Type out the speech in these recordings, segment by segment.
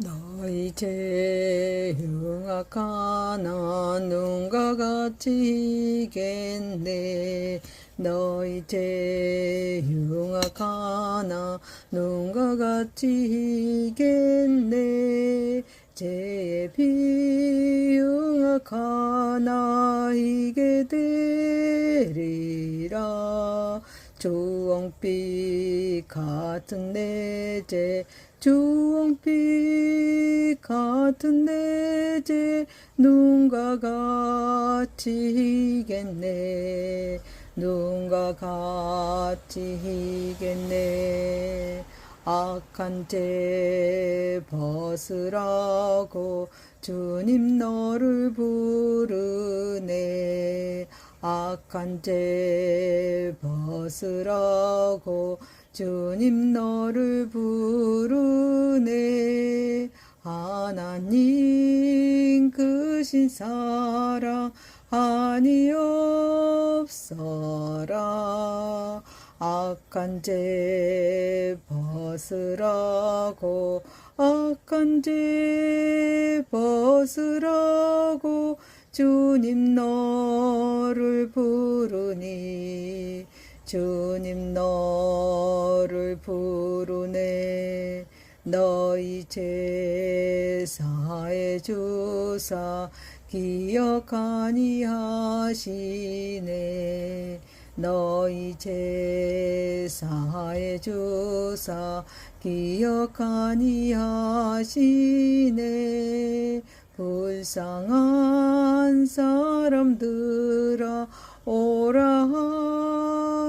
너희 죄 흉악하나 눈과 같이 이겠네. 너희 죄 흉악하나 눈과 같이 이겠네. 죄의 비 흉악하나 이게 되리라. 주홍빛 같은 내 죄 주홍빛 같은 내 죄 눈과 같이 이겠네. 눈과 같이 이겠네. 악한 죄 벗으라고 주님 너를 부르네. 악한 죄 벗으라고 주님 너를 부르네. 하나님 크신 사랑 아니옵소라. 악한 죄 벗으라고 악한 죄 벗으라고 주님 너를 부르니. 주님 너를 부르네. 너희 죄 사해 주사 기억하니 하시네. 너희 죄 사해 주사 기억하니 하시네. 불쌍한 사람들아 오라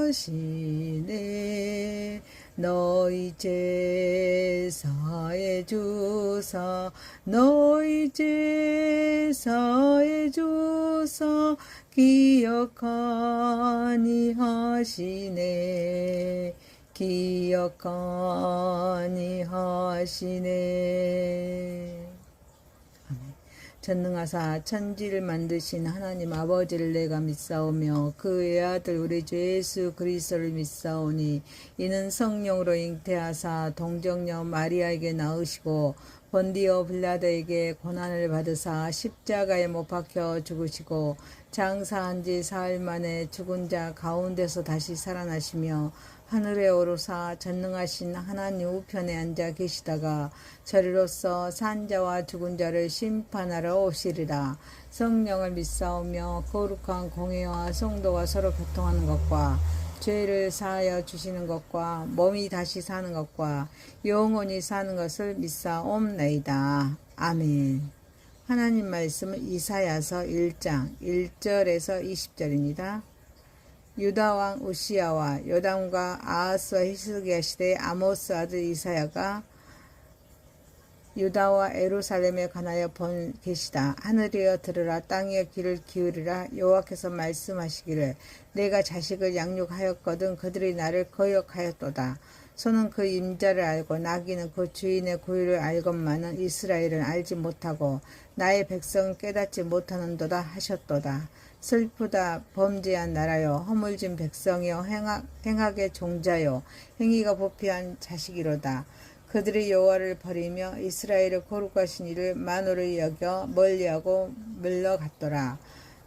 하시네. 너희 죄 사해 주사 너희 죄 사해 주사 기억하니 하시네. 기억하니 하시네. 전능하사 천지를 만드신 하나님 아버지를 내가 믿사오며 그 외아들 우리 주 예수 그리스도를 믿사오니 이는 성령으로 잉태하사 동정녀 마리아에게 낳으시고 본디오 빌라도에게 고난을 받으사 십자가에 못 박혀 죽으시고 장사한 지 사흘 만에 죽은 자 가운데서 다시 살아나시며 하늘에 오르사 전능하신 하나님 우편에 앉아 계시다가 저리로서 산 자와 죽은 자를 심판하러 오시리라. 성령을 믿사오며 거룩한 공회와 성도가 서로 교통하는 것과 죄를 사하여 주시는 것과 몸이 다시 사는 것과 영원히 사는 것을 믿사옵나이다. 아멘. 하나님 말씀은 이사야서 1장 1절에서 20절입니다. 유다왕 우시야와 요담과 아하스와 히스기야 시대의 아모스 아들 이사야가 유다와 예루살렘에 관하여 본 계시다. 하늘이여 들으라. 땅이여 귀를 기울이라. 여호와께서 말씀하시기를 내가 자식을 양육하였거든 그들이 나를 거역하였도다. 소는 그 임자를 알고 나귀는 그 주인의 고유를 알건만은 이스라엘은 알지 못하고 나의 백성은 깨닫지 못하는도다 하셨도다. 슬프다. 범죄한 나라요 허물진 백성이요 행악의 종자요 행위가 부패한 자식이로다. 그들이 여호와를 버리며 이스라엘의 거룩하신 이를 만호를 여겨 멀리하고 물러갔더라.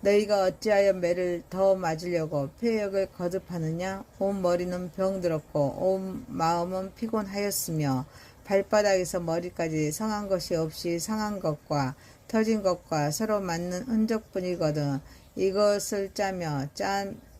너희가 어찌하여 매를 더 맞으려고 폐역을 거듭하느냐. 온 머리는 병들었고 온 마음은 피곤하였으며 발바닥에서 머리까지 상한 것이 없이 상한 것과 터진 것과 서로 맞는 흔적뿐이거든. 이것을 짜며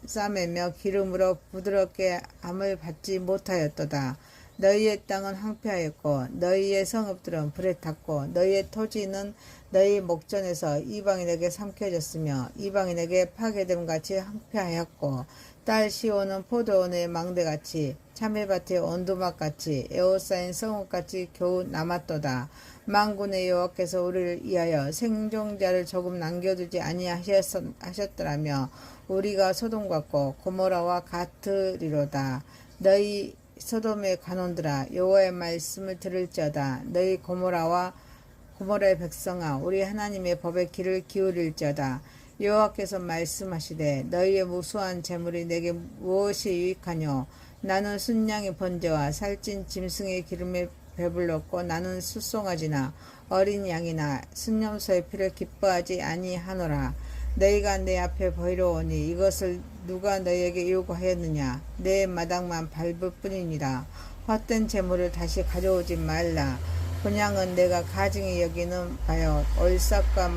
싸매며 기름으로 부드럽게 암을 받지 못하였도다. 너희의 땅은 황폐하였고 너희의 성읍들은 불에 탔고 너희의 토지는 너희 목전에서 이방인에게 삼켜졌으며 이방인에게 파괴됨같이 황폐하였고 딸 시온은 포도원의 망대같이 참외밭의 온두막같이 에워싸인 성읍같이 겨우 남았도다. 만군의 여호와께서 우리를 위하여 생존자를 조금 남겨두지 아니하셨더라며 우리가 소돔 같고 고모라와 같으리로다. 너희 소돔의 관원들아 여호와의 말씀을 들을지어다. 너희 고모라의 백성아 우리 하나님의 법에 귀를 기울일지어다. 여호와께서 말씀하시되 너희의 무수한 재물이 내게 무엇이 유익하뇨. 나는 순양의 번제와 살찐 짐승의 기름에 배불렀고 나는 숫송아지나 어린 양이나 순념소의 피를 기뻐하지 아니하노라. 너희가 내 앞에 보이러 오니 이것을 누가 너희에게 요구하였느냐. 내 마당만 밟을 뿐이니라. 헛된 재물을 다시 가져오지 말라. 본향은 내가 가증히 여기는 바여 올삭과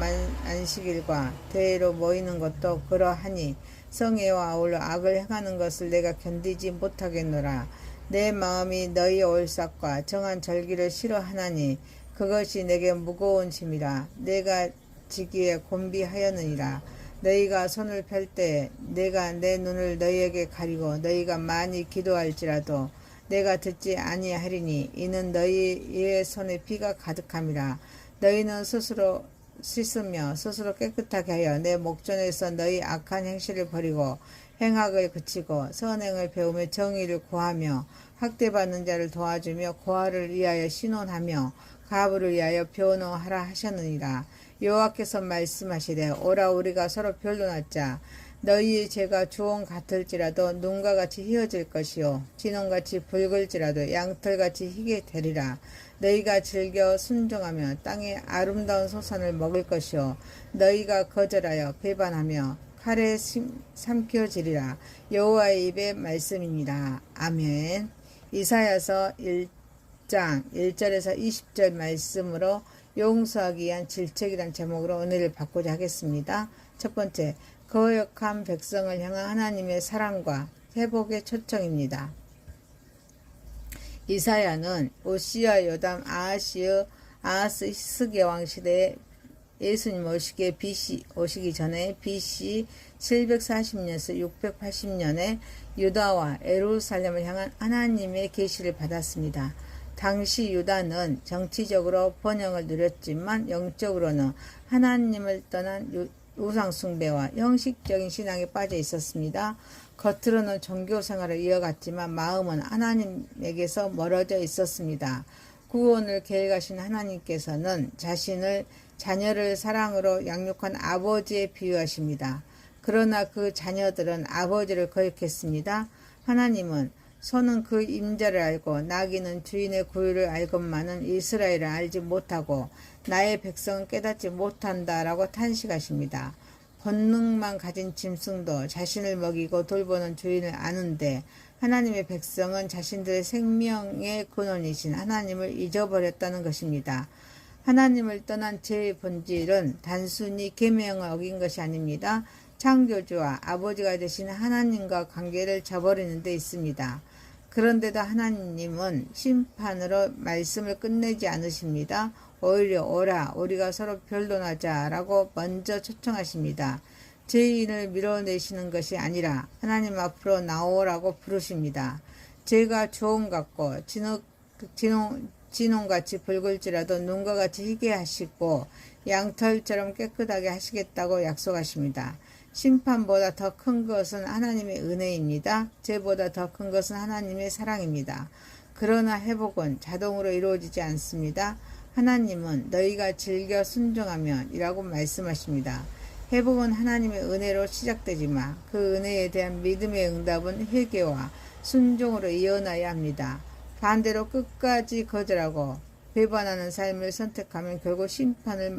안식일과 대회로 모이는 것도 그러하니 성회와 아울러 악을 행하는 것을 내가 견디지 못하겠노라. 내 마음이 너희 올삭과 정한 절기를 싫어하나니 그것이 내게 무거운 짐이라. 내가 지기에 곤비하였느니라. 너희가 손을 펼 때에 내가 내 눈을 너희에게 가리고 너희가 많이 기도할지라도 내가 듣지 아니하리니 이는 너희의 손에 피가 가득함이라. 너희는 스스로 씻으며 스스로 깨끗하게 하여 내 목전에서 너희 악한 행실을 버리고 행악을 그치고 선행을 배우며 정의를 구하며 학대받는 자를 도와주며 고아를 위하여 신원하며 가부를 위하여 변호하라 하셨느니라. 여호와께서 말씀하시되 오라 우리가 서로 변론하자. 너희의 죄가 주홍 같을지라도 눈과 같이 희어질 것이요 진홍같이 붉을지라도 양털같이 희게 되리라. 너희가 즐겨 순종하며 땅의 아름다운 소산을 먹을 것이요 너희가 거절하여 배반하며 칼에 삼켜지리라. 여호와의 입의 말씀입니다. 아멘. 이사야서 1장 1절에서 20절 말씀으로 용서하기 위한 질책이란 제목으로 은혜를 받고자 하겠습니다. 첫 번째, 거역한 백성을 향한 하나님의 사랑과 회복의 초청입니다. 이사야는 오시야 요담 아하스 히스기야 왕 시대에 예수님 오시기 전에 BC 740년에서 680년에 유다와 예루살렘을 향한 하나님의 계시를 받았습니다. 당시 유다는 정치적으로 번영을 누렸지만 영적으로는 하나님을 떠난 우상 숭배와 형식적인 신앙에 빠져 있었습니다. 겉으로는 종교 생활을 이어갔지만 마음은 하나님에게서 멀어져 있었습니다. 구원을 계획하신 하나님께서는 자신을 자녀를 사랑으로 양육한 아버지에 비유하십니다. 그러나 그 자녀들은 아버지를 거역했습니다. 하나님은 소는 그 임자를 알고 나귀는 주인의 구유를 알건만은 이스라엘을 알지 못하고 나의 백성은 깨닫지 못한다라고 탄식하십니다. 본능만 가진 짐승도 자신을 먹이고 돌보는 주인을 아는데 하나님의 백성은 자신들의 생명의 근원이신 하나님을 잊어버렸다는 것입니다. 하나님을 떠난 죄의 본질은 단순히 계명을 어긴 것이 아닙니다. 창조주와 아버지가 되신 하나님과 관계를 저버리는 데 있습니다. 그런데도 하나님은 심판으로 말씀을 끝내지 않으십니다. 오히려 오라 우리가 서로 변론하자라고 먼저 초청하십니다. 죄인을 밀어내시는 것이 아니라 하나님 앞으로 나오라고 부르십니다. 죄가 주홍 같고 진홍같이 붉을지라도 눈과 같이 희게 하시고 양털처럼 깨끗하게 하시겠다고 약속하십니다. 심판보다 더 큰 것은 하나님의 은혜입니다. 죄보다 더 큰 것은 하나님의 사랑입니다. 그러나 회복은 자동으로 이루어지지 않습니다. 하나님은 너희가 즐겨 순종하면 이라고 말씀하십니다. 회복은 하나님의 은혜로 시작되지만 그 은혜에 대한 믿음의 응답은 회개와 순종으로 이어나야 합니다. 반대로 끝까지 거절하고 배반하는 삶을 선택하면 결국 심판을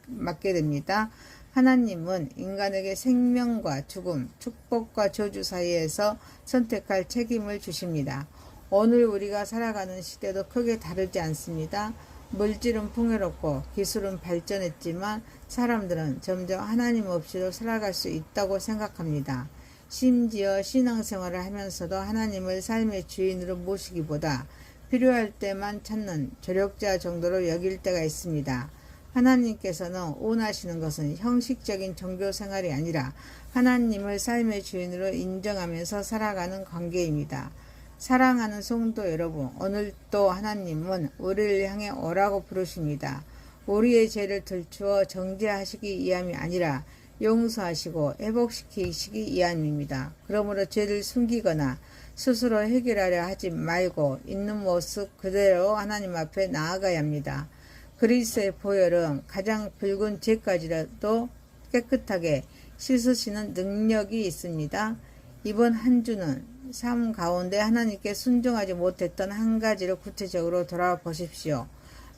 맞게 됩니다. 하나님은 인간에게 생명과 죽음, 축복과 저주 사이에서 선택할 책임을 주십니다. 오늘 우리가 살아가는 시대도 크게 다르지 않습니다. 물질은 풍요롭고 기술은 발전했지만 사람들은 점점 하나님 없이도 살아갈 수 있다고 생각합니다. 심지어 신앙생활을 하면서도 하나님을 삶의 주인으로 모시기보다 필요할 때만 찾는 조력자 정도로 여길 때가 있습니다. 하나님께서는 원하시는 것은 형식적인 종교생활이 아니라 하나님을 삶의 주인으로 인정하면서 살아가는 관계입니다. 사랑하는 성도 여러분, 오늘도 하나님은 우리를 향해 오라고 부르십니다. 우리의 죄를 들추어 정죄하시기 위함이 아니라 용서하시고 회복시키시기 위함입니다. 그러므로 죄를 숨기거나 스스로 해결하려 하지 말고 있는 모습 그대로 하나님 앞에 나아가야 합니다. 그리스도의 보혈은 가장 붉은 죄까지라도 깨끗하게 씻으시는 능력이 있습니다. 이번 한 주는 삶 가운데 하나님께 순종하지 못했던 한 가지를 구체적으로 돌아보십시오.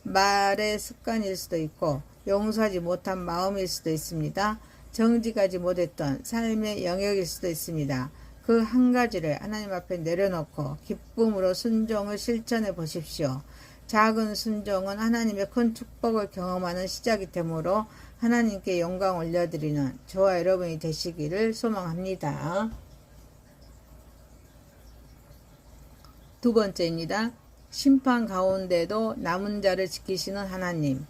말의 습관일 수도 있고 용서하지 못한 마음일 수도 있습니다. 정직하지 못했던 삶의 영역일 수도 있습니다. 그 한 가지를 하나님 앞에 내려놓고 기쁨으로 순종을 실천해 보십시오. 작은 순종은 하나님의 큰 축복을 경험하는 시작이 되므로 하나님께 영광 올려드리는 저와 여러분이 되시기를 소망합니다. 두 번째입니다. 심판 가운데도 남은 자를 지키시는 하나님.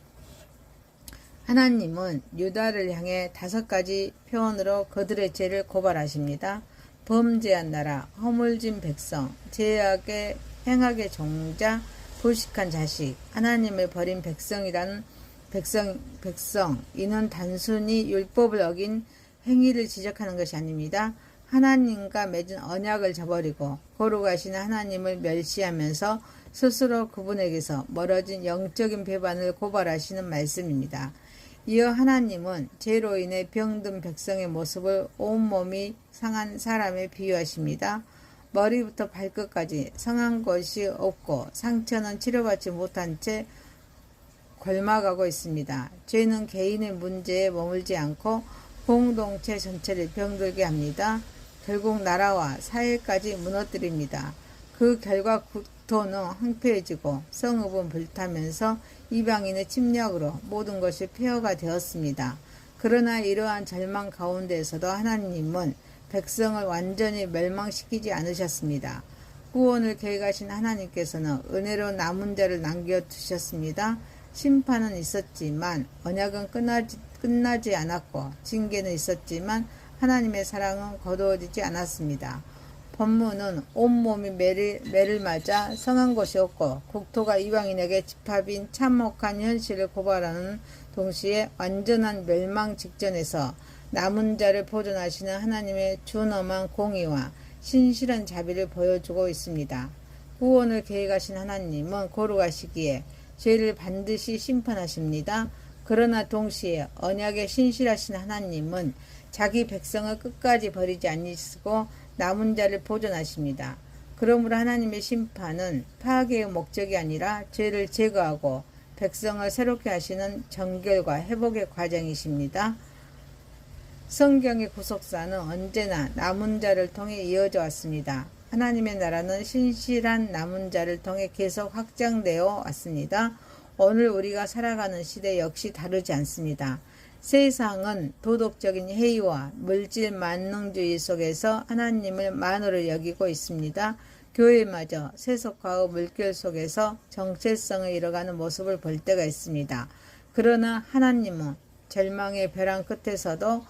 하나님은 유다를 향해 5가지 표현으로 그들의 죄를 고발하십니다. 범죄한 나라, 허물진 백성, 죄악의 행악의 종자, 불식한 자식, 하나님을 버린 백성이라는 백성, 이는 단순히 율법을 어긴 행위를 지적하는 것이 아닙니다. 하나님과 맺은 언약을 저버리고 거룩하신 하나님을 멸시하면서 스스로 그분에게서 멀어진 영적인 배반을 고발하시는 말씀입니다. 이어 하나님은 죄로 인해 병든 백성의 모습을 온몸이 상한 사람에 비유하십니다. 머리부터 발끝까지 상한 것이 없고 상처는 치료받지 못한 채 곪아가고 있습니다. 죄는 개인의 문제에 머물지 않고 공동체 전체를 병들게 합니다. 결국 나라와 사회까지 무너뜨립니다. 그 결과 국토는 황폐해지고 성읍은 불타면서 이방인의 침략으로 모든 것이 폐허가 되었습니다. 그러나 이러한 절망 가운데에서도 하나님은 백성을 완전히 멸망시키지 않으셨습니다. 구원을 계획하신 하나님께서는 은혜로 남은 자를 남겨두셨습니다. 심판은 있었지만 언약은 끝나지 않았고 징계는 있었지만 하나님의 사랑은 거두어지지 않았습니다. 본문은 온몸이 매를 맞아 성한 것이 없고 국토가 이방인에게 집합인 참혹한 현실을 고발하는 동시에 완전한 멸망 직전에서 남은 자를 보존하시는 하나님의 준엄한 공의와 신실한 자비를 보여주고 있습니다. 구원을 계획하신 하나님은 거룩하시기에 죄를 반드시 심판하십니다. 그러나 동시에 언약에 신실하신 하나님은 자기 백성을 끝까지 버리지 아니시고 남은 자를 보존하십니다. 그러므로 하나님의 심판은 파괴의 목적이 아니라 죄를 제거하고 백성을 새롭게 하시는 정결과 회복의 과정이십니다. 성경의 구속사는 언제나 남은 자를 통해 이어져 왔습니다. 하나님의 나라는 신실한 남은 자를 통해 계속 확장되어 왔습니다. 오늘 우리가 살아가는 시대 역시 다르지 않습니다. 세상은 도덕적인 해이와 물질 만능주의 속에서 하나님을 만으로 여기고 있습니다. 교회마저 세속화의 물결 속에서 정체성을 잃어가는 모습을 볼 때가 있습니다. 그러나 하나님은 절망의 벼랑 끝에서도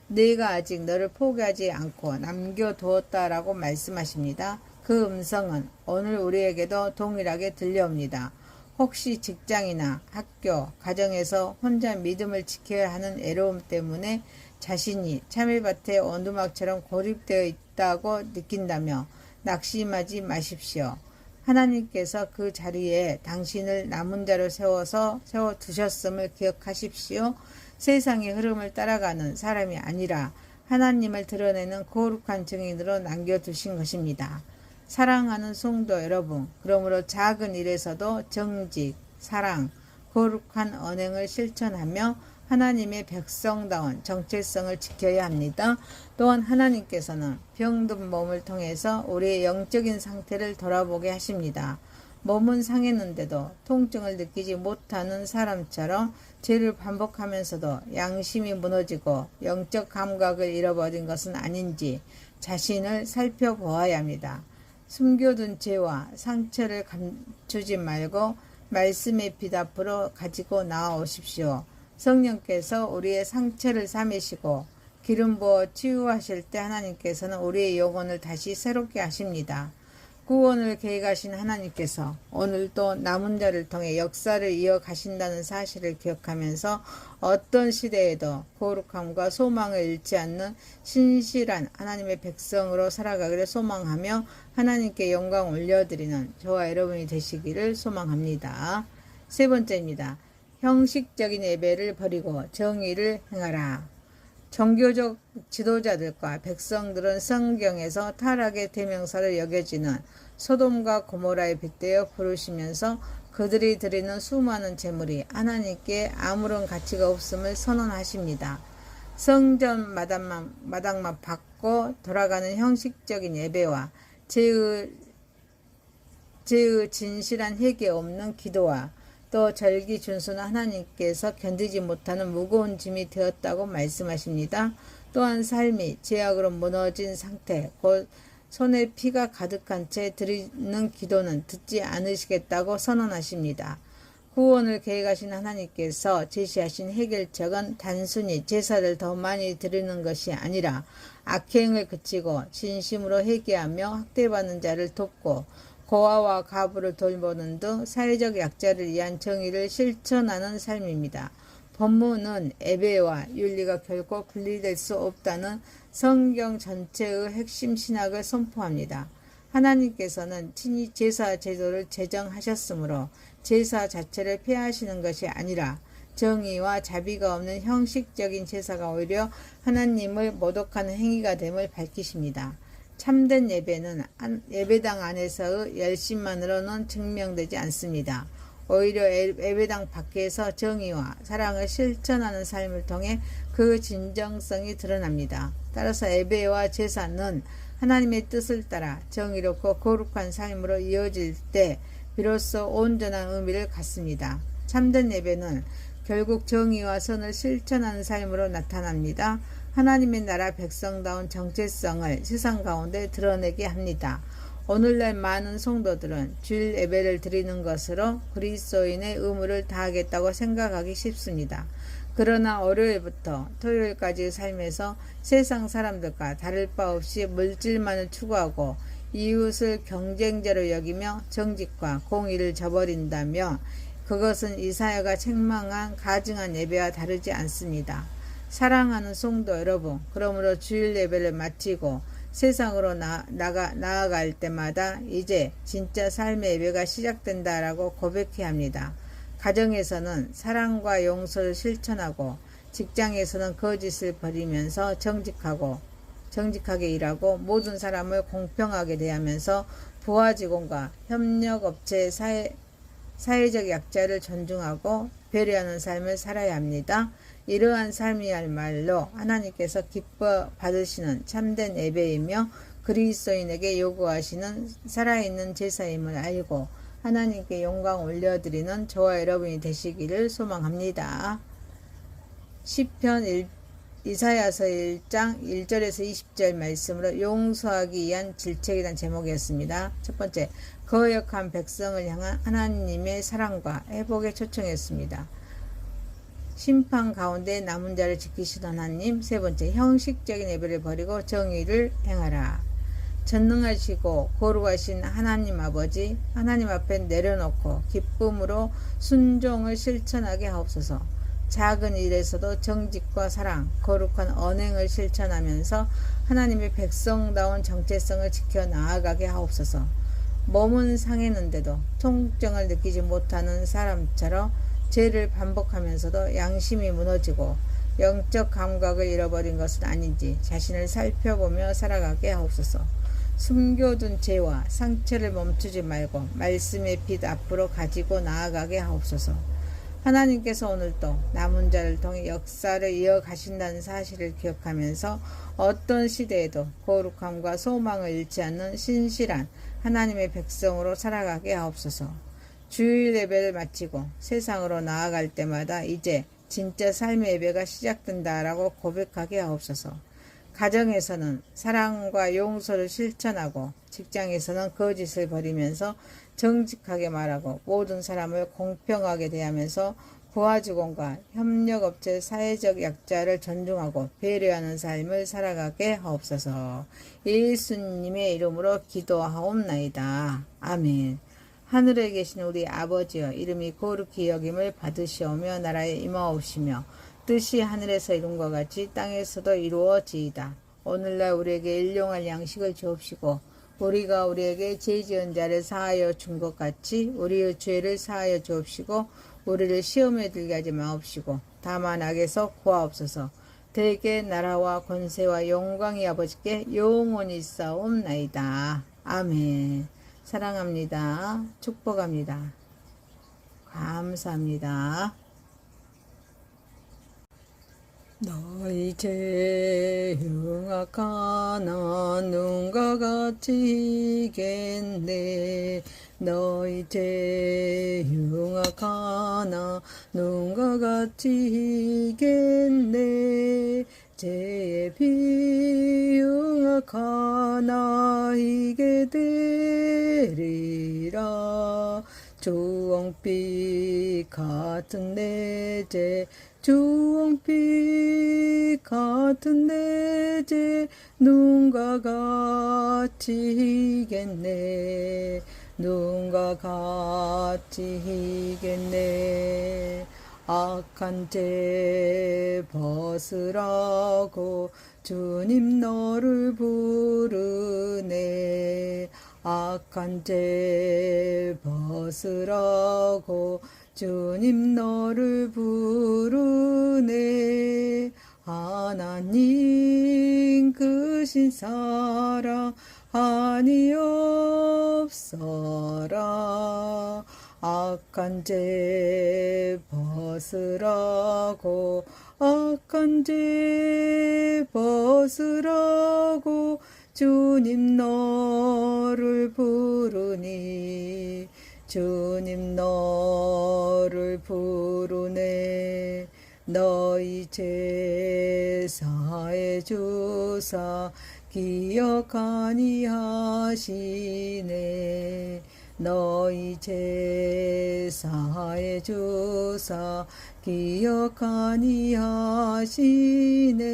내가 아직 너를 포기하지 않고 남겨두었다라고 말씀하십니다. 그 음성은 오늘 우리에게도 동일하게 들려옵니다. 혹시 직장이나 학교, 가정에서 혼자 믿음을 지켜야 하는 애로움 때문에 자신이 참외밭의 원두막처럼 고립되어 있다고 느낀다며 낙심하지 마십시오. 하나님께서 그 자리에 당신을 남은 자로 세워두셨음을 기억하십시오. 세상의 흐름을 따라가는 사람이 아니라 하나님을 드러내는 거룩한 증인으로 남겨두신 것입니다. 사랑하는 성도 여러분, 그러므로 작은 일에서도 정직, 사랑, 거룩한 언행을 실천하며 하나님의 백성다운 정체성을 지켜야 합니다. 또한 하나님께서는 병든 몸을 통해서 우리의 영적인 상태를 돌아보게 하십니다. 몸은 상했는데도 통증을 느끼지 못하는 사람처럼 죄를 반복하면서도 양심이 무너지고 영적 감각을 잃어버린 것은 아닌지 자신을 살펴보아야 합니다. 숨겨둔 죄와 상처를 감추지 말고 말씀의 빛 앞으로 가지고 나아오십시오. 성령께서 우리의 상처를 싸매시고 기름 부어 치유하실 때 하나님께서는 우리의 영혼을 다시 새롭게 하십니다. 구원을 계획하신 하나님께서 오늘도 남은 자를 통해 역사를 이어가신다는 사실을 기억하면서 어떤 시대에도 거룩함과 소망을 잃지 않는 신실한 하나님의 백성으로 살아가기를 소망하며 하나님께 영광 올려드리는 저와 여러분이 되시기를 소망합니다. 세 번째입니다. 형식적인 예배를 버리고 정의를 행하라. 종교적 지도자들과 백성들은 성경에서 타락의 대명사를 여겨지는 소돔과 고모라에 빗대어 부르시면서 그들이 드리는 수많은 제물이 하나님께 아무런 가치가 없음을 선언하십니다. 성전 마당만 받고 돌아가는 형식적인 예배와 죄의 진실한 회개 없는 기도와 또 절기 준수는 하나님께서 견디지 못하는 무거운 짐이 되었다고 말씀하십니다. 또한 삶이 죄악으로 무너진 상태, 곧 손에 피가 가득한 채 드리는 기도는 듣지 않으시겠다고 선언하십니다. 구원을 계획하신 하나님께서 제시하신 해결책은 단순히 제사를 더 많이 드리는 것이 아니라 악행을 그치고 진심으로 회개하며 학대받는 자를 돕고 고아와 가부를 돌보는 등 사회적 약자를 위한 정의를 실천하는 삶입니다. 본문은 예배와 윤리가 결코 분리될 수 없다는 성경 전체의 핵심 신학을 선포합니다. 하나님께서는 친히 제사 제도를 제정하셨으므로 제사 자체를 폐하시는 것이 아니라 정의와 자비가 없는 형식적인 제사가 오히려 하나님을 모독하는 행위가 됨을 밝히십니다. 참된 예배는 예배당 안에서의 열심만으로는 증명되지 않습니다. 오히려 예배당 밖에서 정의와 사랑을 실천하는 삶을 통해 그 진정성이 드러납니다. 따라서 예배와 제사는 하나님의 뜻을 따라 정의롭고 거룩한 삶으로 이어질 때 비로소 온전한 의미를 갖습니다. 참된 예배는 결국 정의와 선을 실천하는 삶으로 나타납니다. 하나님의 나라 백성다운 정체성을 세상 가운데 드러내게 합니다. 오늘날 많은 성도들은 주일 예배를 드리는 것으로 그리스도인의 의무를 다하겠다고 생각하기 쉽습니다. 그러나 월요일부터 토요일까지의 삶에서 세상 사람들과 다를 바 없이 물질만을 추구하고 이웃을 경쟁자로 여기며 정직과 공의를 저버린다며 그것은 이사야가 책망한 가증한 예배와 다르지 않습니다. 사랑하는 성도 여러분, 그러므로 주일 예배를 마치고 세상으로 나아갈 때마다 이제 진짜 삶의 예배가 시작된다라고 고백해야 합니다. 가정에서는 사랑과 용서를 실천하고 직장에서는 거짓을 버리면서 정직하게 일하고 모든 사람을 공평하게 대하면서 부하 직원과 협력업체 사회적 약자를 존중하고 배려하는 삶을 살아야 합니다. 이러한 삶이야말로 하나님께서 기뻐 받으시는 참된 예배이며 그리스도인에게 요구하시는 살아있는 제사임을 알고 하나님께 영광 올려드리는 저와 여러분이 되시기를 소망합니다. 시편 이사야서 1장 1절에서 20절 말씀으로 용서하기 위한 질책이라는 제목이었습니다. 첫 번째, 거역한 백성을 향한 하나님의 사랑과 회복에 초청했습니다. 심판 가운데 남은 자를 지키시던 하나님. 세 번째, 형식적인 예배를 버리고 정의를 행하라. 전능하시고 거룩하신 하나님 아버지, 하나님 앞에 내려놓고 기쁨으로 순종을 실천하게 하옵소서. 작은 일에서도 정직과 사랑, 거룩한 언행을 실천하면서 하나님의 백성다운 정체성을 지켜 나아가게 하옵소서. 몸은 상했는데도 통증을 느끼지 못하는 사람처럼 죄를 반복하면서도 양심이 무너지고 영적 감각을 잃어버린 것은 아닌지 자신을 살펴보며 살아가게 하옵소서. 숨겨둔 죄와 상처를 멈추지 말고 말씀의 빛 앞으로 가지고 나아가게 하옵소서. 하나님께서 오늘도 남은 자를 통해 역사를 이어가신다는 사실을 기억하면서 어떤 시대에도 거룩함과 소망을 잃지 않는 신실한 하나님의 백성으로 살아가게 하옵소서. 주일 예배를 마치고 세상으로 나아갈 때마다 이제 진짜 삶의 예배가 시작된다라고 고백하게 하옵소서. 가정에서는 사랑과 용서를 실천하고 직장에서는 거짓을 버리면서 정직하게 말하고 모든 사람을 공평하게 대하면서 부하 직원과 협력업체 사회적 약자를 존중하고 배려하는 삶을 살아가게 하옵소서. 예수님의 이름으로 기도하옵나이다. 아멘. 하늘에 계신 우리 아버지여, 이름이 거룩히 여김을 받으시오며 나라에 임하옵시며 뜻이 하늘에서 이룬 것 같이 땅에서도 이루어지이다. 오늘날 우리에게 일용할 양식을 주옵시고 우리가 우리에게 죄 지은 자를 사하여 준 것 같이 우리의 죄를 사하여 주옵시고 우리를 시험에 들게 하지 마옵시고 다만 악에서 구하옵소서. 대개 나라와 권세와 영광이 아버지께 영원히 있사옵나이다. 아멘. 사랑합니다. 축복합니다. 감사합니다. 너희 죄 흉악하나 눈과 같이 이겠네. 너희 죄 흉악하나 눈과 같이 이겠네. 죄의 비 흉악하나 이게 되리라. 주홍빛 같은 내 죄 주홍빛 같은 내 죄 눈과 같이 이겠네. 눈과 같이 이겠네. 악한 죄 벗으라고 주님 너를 부르네. 악한 죄 벗으라고 주님 너를 부르네. 하나님 그 신사랑 아니옵서라. 악한 죄 벗으라고 악한 죄 벗으라고 주님 너를 부르니. 주님 너를 부르네. 너희 죄 사해 주사 기억하니 하시네. 너희 죄 사해 주사 기억하니 하시네.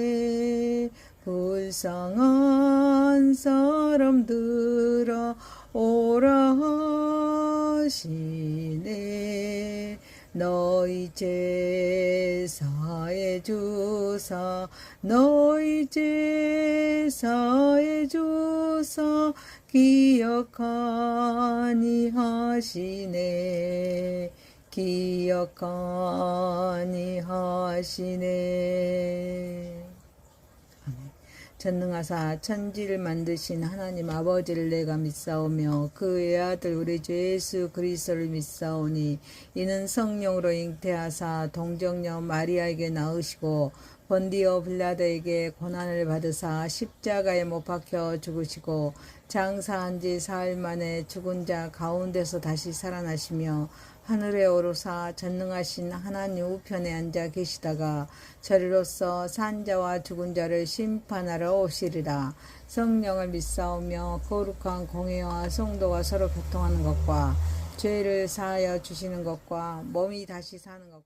불쌍한 사람들아 오라 하시네. 너희 죄 사해 주사 너희 죄 사해 주사 기억하니 하시네. 기억하니 하시네. 전능하사 천지를 만드신 하나님 아버지를 내가 믿사오며 그 외아들 우리 주 예수 그리스도를 믿사오니 이는 성령으로 잉태하사 동정녀 마리아에게 낳으시고 본디오 빌라도에게 고난을 받으사 십자가에 못 박혀 죽으시고 장사한 지 사흘 만에 죽은 자 가운데서 다시 살아나시며 하늘에 오르사 전능하신 하나님 우편에 앉아 계시다가 저리로서 산 자와 죽은 자를 심판하러 오시리라. 성령을 믿사오며 거룩한 공회와 성도가 서로 교통하는 것과 죄를 사하여 주시는 것과 몸이 다시 사는 것